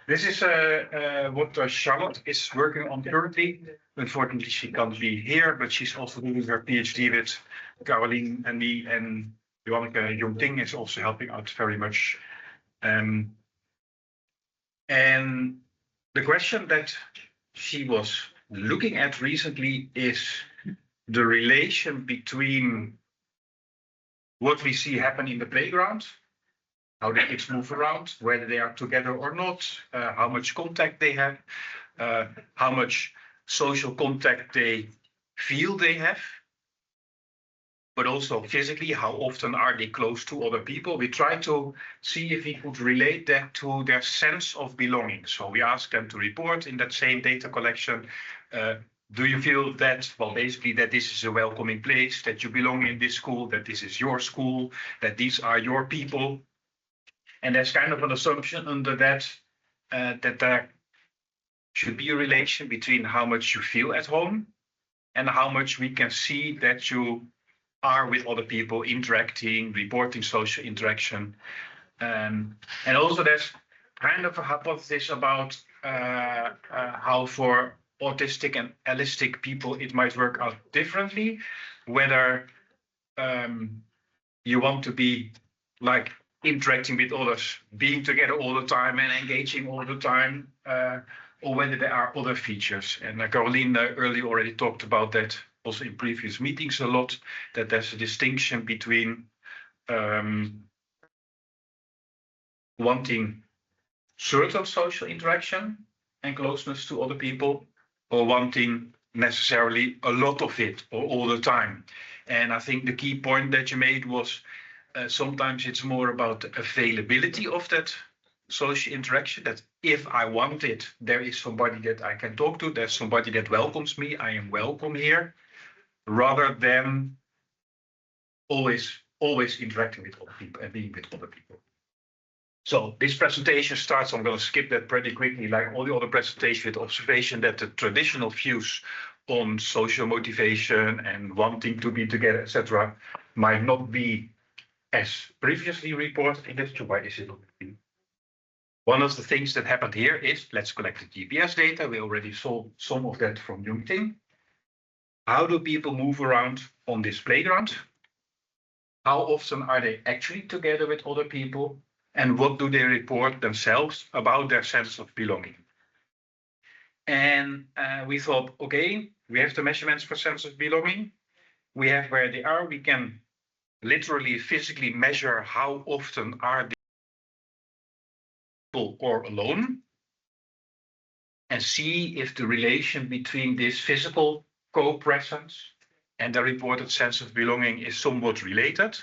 This is what Charlotte is working on currently. Unfortunately, she can't be here, but she's also doing her PhD with Caroline and me, and Joanneke Jongting is also helping out very much. And the question that she was looking at recently is the relation between what we see happen in the playground, how the kids move around, whether they are together or not, how much contact they have, how much social contact they feel they have, but also physically, how often are they close to other people. We try to see if we could relate that to their sense of belonging. So we ask them to report in that same data collection. Do you feel that, well, basically that this is a welcoming place, that you belong in this school, that this is your school, that these are your people? And there's kind of an assumption under that, that there should be a relation between how much you feel at home and how much we can see that you are with other people, interacting, reporting social interaction. And also there's kind of a hypothesis about how for autistic and allistic people it might work out differently, whether you want to be like interacting with others, being together all the time and engaging all the time, or whether there are other features. And Caroline earlier already talked about that also in previous meetings a lot, that there's a distinction between wanting certain social interaction and closeness to other people, or wanting necessarily a lot of it or all the time. And I think the key point that you made was sometimes it's more about the availability of that social interaction, that if I want it, there is somebody that I can talk to, there's somebody that welcomes me, I am welcome here, rather than always interacting with other people and being with other people. So this presentation starts, I'm going to skip that pretty quickly, like all the other presentations, with observation that the traditional views on social motivation and wanting to be together, etc., might not be as previously reported in that. Why is it not? One of the things that happened here is, let's collect the GPS data. We already saw some of that from Jongting. How do people move around on this playground? How often are they actually together with other people? And what do they report themselves about their sense of belonging? And we thought, okay, we have the measurements for sense of belonging. We have where they are. We can literally physically measure how often are they or alone, and see if the relation between this physical co-presence and the reported sense of belonging is somewhat related.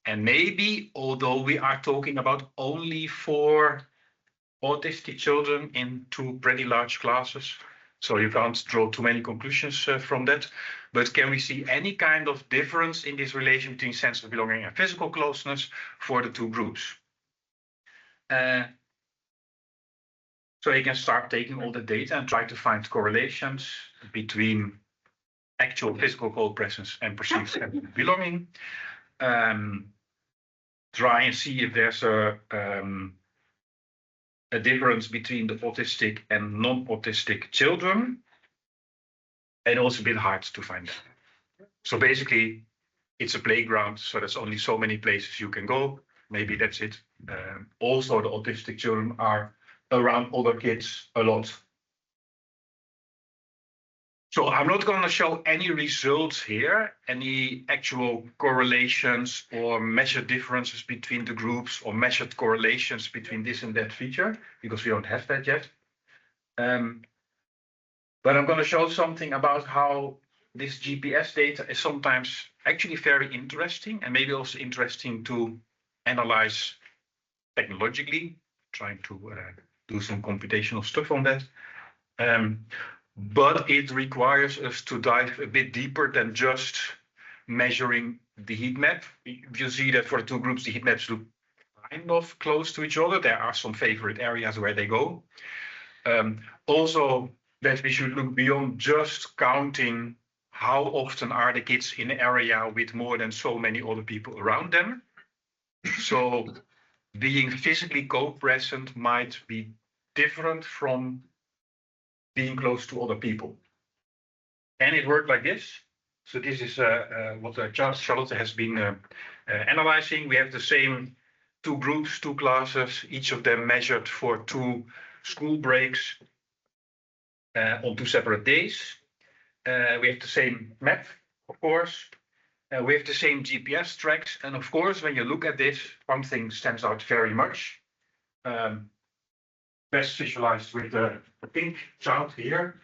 And maybe, although we are talking about only 4 autistic children in 2 pretty large classes, so you can't draw too many conclusions from that, but can we see any kind of difference in this relation between sense of belonging and physical closeness for the 2 groups? So you can start taking all the data and try to find correlations between actual physical co-presence and perceived sense of belonging. Try and see if there's a difference between the autistic and non-autistic children. And also a bit hard to find that. So basically, it's a playground, so there's only so many places you can go. Maybe that's it. Also, the autistic children are around other kids a lot. So I'm not going to show any results here, any actual correlations or measured differences between the groups or measured correlations between this and that feature, because we don't have that yet. But I'm going to show something about how this GPS data is sometimes actually very interesting, and maybe also interesting to analyze technologically, trying to do some computational stuff on that. But it requires us to dive a bit deeper than just measuring the heat map. You see that for the 2 groups, the heat maps look kind of close to each other. There are some favorite areas where they go. Also, that we should look beyond just counting how often are the kids in an area with more than so many other people around them. So being physically co-present might be different from being close to other people. And it worked like this. So this is what Charlotte has been analyzing. We have the same two groups, two classes, each of them measured for 2 school breaks on 2 separate days. We have the same map, of course. We have the same GPS tracks. And of course, when you look at this, one thing stands out very much. Best visualized with the pink child here.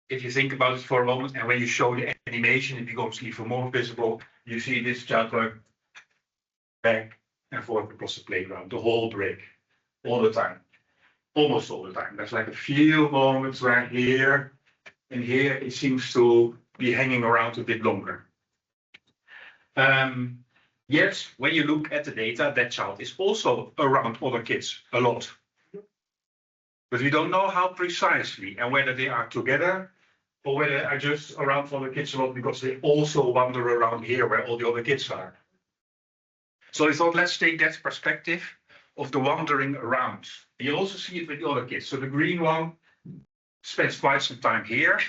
If you think about it for a moment, and when you show the animation, it becomes even more visible. You see this child going back and forth across the playground, the whole break, all the time, almost all the time. There's like a few moments where here and here it seems to be hanging around a bit longer. Yet, when you look at the data, that child is also around other kids a lot. But we don't know how precisely and whether they are together or whether they are just around other kids a lot because they also wander around here where all the other kids are. So we thought, let's take that perspective of the wandering around. You also see it with the other kids. So the green one spends quite some time here.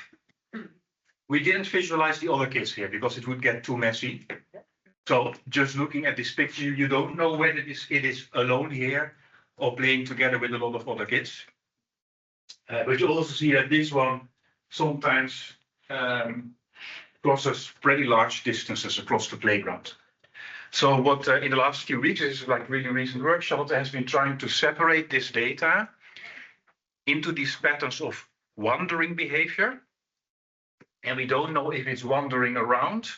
We didn't visualize the other kids here because it would get too messy. So just looking at this picture, you don't know whether it is alone here or playing together with a lot of other kids. But you also see that this one sometimes crosses pretty large distances across the playground. So what in the last few weeks, this is like really recent work, Charlotte has been trying to separate this data into these patterns of wandering behavior. And we don't know if it's wandering around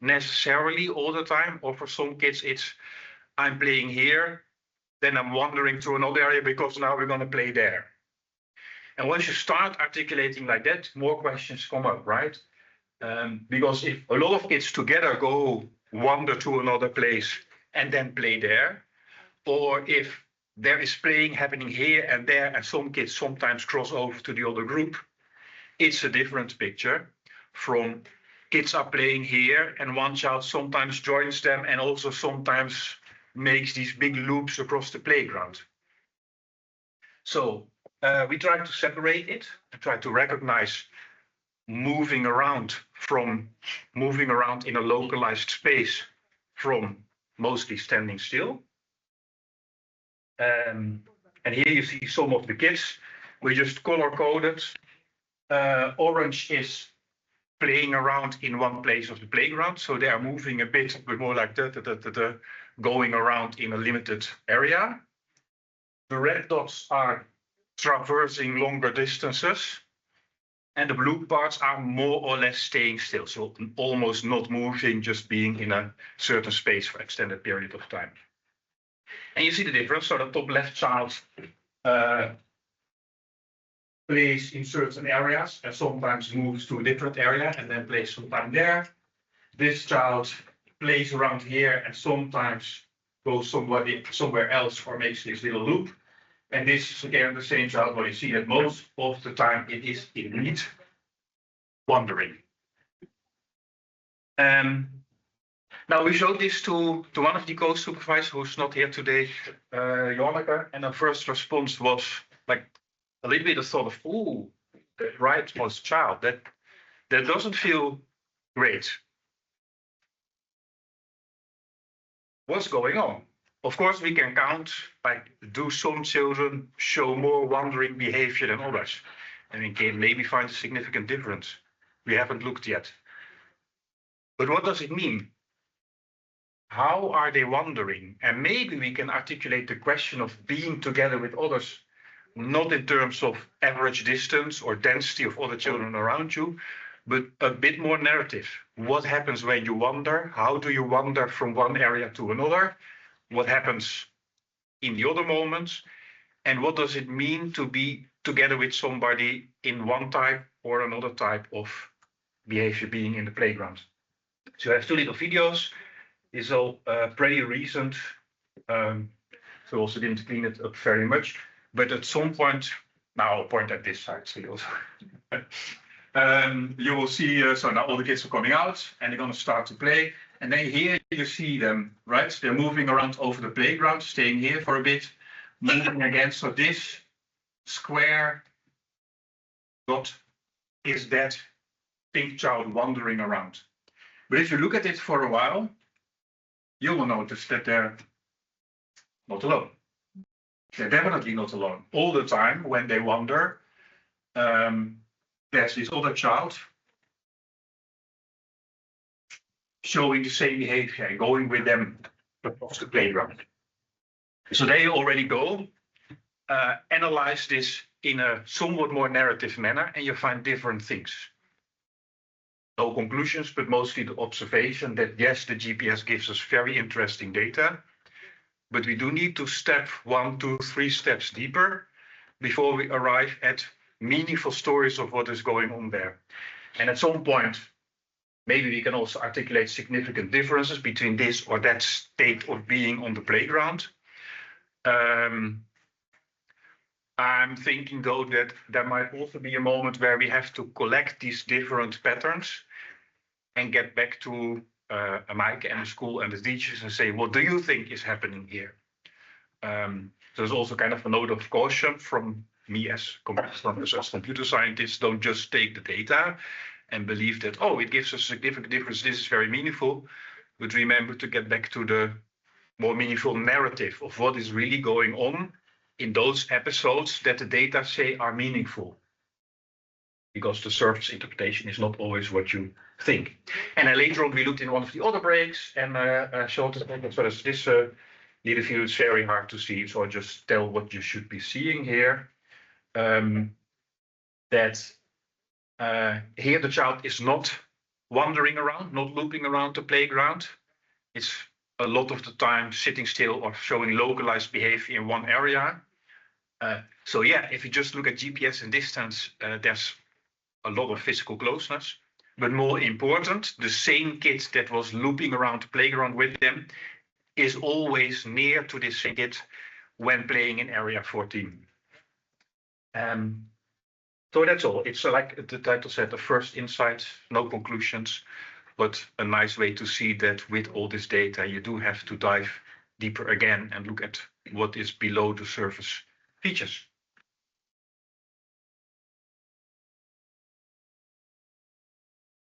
necessarily all the time, or for some kids it's I'm playing here, then I'm wandering to another area because now we're going to play there. And once you start articulating like that, more questions come up, right? Because if a lot of kids together go wander to another place and then play there, or if there is playing happening here and there and some kids sometimes cross over to the other group, it's a different picture from kids are playing here and one child sometimes joins them and also sometimes makes these big loops across the playground. So we try to separate it, to try to recognize moving around in a localized space from mostly standing still. And here you see some of the kids. We just color-coded. Orange is playing around in one place of the playground, so they are moving a bit, but more like going around in a limited area. The red dots are traversing longer distances, and the blue parts are more or less staying still, so almost not moving, just being in a certain space for extended period of time. And you see the difference. So the top left child plays in certain areas and sometimes moves to a different area and then plays some time there. This child plays around here and sometimes goes somewhere else or makes this little loop. And this is again the same child where you see that most of the time it is indeed wandering. Now we showed this to one of the co-supervisors who's not here today, Janneke, and the first response was like a little bit of thought of, ooh, the rightmost child, that doesn't feel great. What's going on? Of course, we can count, like, do some children show more wandering behavior than others? And we can maybe find a significant difference. We haven't looked yet. But what does it mean? How are they wandering? And maybe we can articulate the question of being together with others, not in terms of average distance or density of other children around you, but a bit more narrative. What happens when you wander? How do you wander from one area to another? What happens in the other moments? And what does it mean to be together with somebody in one type or another type of behavior being in the playground? So I have 2 little videos. It's all pretty recent. So also didn't clean it up very much. But at some point, now I'll point at this side, so you also you will see, so now all the kids are coming out and they're going to start to play. And then here you see them, right? They're moving around over the playground, staying here for a bit, moving again. So this square dot is that pink child wandering around. But if you look at it for a while, you will notice that they're not alone. They're definitely not alone. All the time when they wander, there's this other child showing the same behavior and going with them across the playground. So they already go, analyze this in a somewhat more narrative manner, and you find different things. No conclusions, but mostly the observation that yes, the GPS gives us very interesting data, but we do need to step 1, 2, 3 steps deeper before we arrive at meaningful stories of what is going on there. And at some point, maybe we can also articulate significant differences between this or that state of being on the playground. I'm thinking, though, that there might also be a moment where we have to collect these different patterns and get back to Mike and the school and the teachers and say, what do you think is happening here? There's also kind of a note of caution from me as computer scientists. Don't just take the data and believe that, oh, it gives us a significant difference, this is very meaningful. But remember to get back to the more meaningful narrative of what is really going on in those episodes that the data say are meaningful. Because the surface interpretation is not always what you think. And then later on, we looked in one of the other breaks and showed it as well as this little view. It's very hard to see, so I just tell what you should be seeing here. That here the child is not wandering around, not looping around the playground. It's a lot of the time sitting still or showing localized behavior in one area. So yeah, if you just look at GPS and distance, there's a lot of physical closeness. But more important, the same kid that was looping around the playground with them is always near to this same kid when playing in area 14. So that's all. It's like the title said, the first insight, no conclusions, but a nice way to see that with all this data, you do have to dive deeper again and look at what is below the surface features.